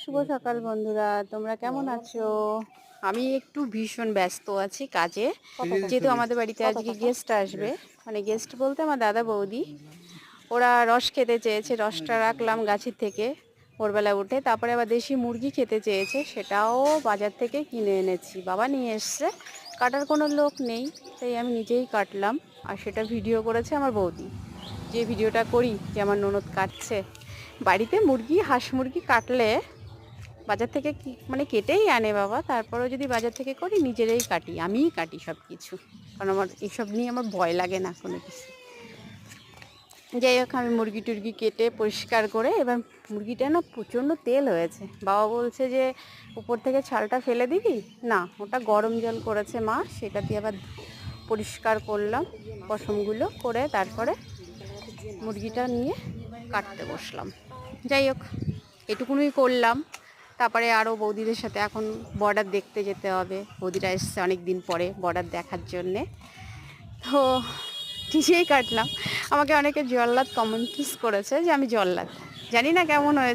শুভ সকাল বন্ধুরা, তোমরা কেমন আছো? আমি একটু ভীষণ ব্যস্ত আছি কাজে, যেহেতু আমাদের বাড়িতে আজকে গেস্ট আসবে। মানে গেস্ট বলতে আমার দাদা বৌদি, ওরা রস খেতে চেয়েছে, রসটা রাখলাম গাছের থেকে ভোরবেলা উঠে। তারপরে আবার দেশি মুরগি খেতে চেয়েছে, সেটাও বাজার থেকে কিনে এনেছি, বাবা নিয়ে এসছে। কাটার কোনো লোক নেই, তাই আমি নিজেই কাটলাম। আর সেটা ভিডিও করেছে আমার বৌদি, যে ভিডিওটা করি যে আমার ননদ কাটছে। বাড়িতে মুরগি হাঁস মুরগি কাটলে বাজার থেকে মানে কেটেই আনে বাবা, তারপরেও যদি বাজার থেকে করি নিজেরাই কাটি, আমিই কাটি সব কিছু, কারণ আমার এসব নিয়ে আমার ভয় লাগে না কোনো কিছু। যাই হোক, আমি মুরগি টুরগি কেটে পরিষ্কার করে, এবার মুরগিটা না প্রচণ্ড তেল হয়েছে। বাবা বলছে যে উপর থেকে ছালটা ফেলে দিবি না, ওটা গরম জল করেছে মা, সেটা দিয়ে আবার পরিষ্কার করলাম পশমগুলো করে, তারপরে মুরগিটা নিয়ে কাটতে বসলাম। যাই হোক, এটুকুনই করলাম। তারপরে আরও বৌদিদের সাথে এখন বর্ডার দেখতে যেতে হবে, বৌদিরা এসছে অনেক দিন পরে বর্ডার দেখার জন্যে। তো নিজেই কাটলাম। আমাকে অনেকে জল্লাদ কমেন্টস করেছে যে আমি জল্লাদ, জানি না কেমন হয়েছে।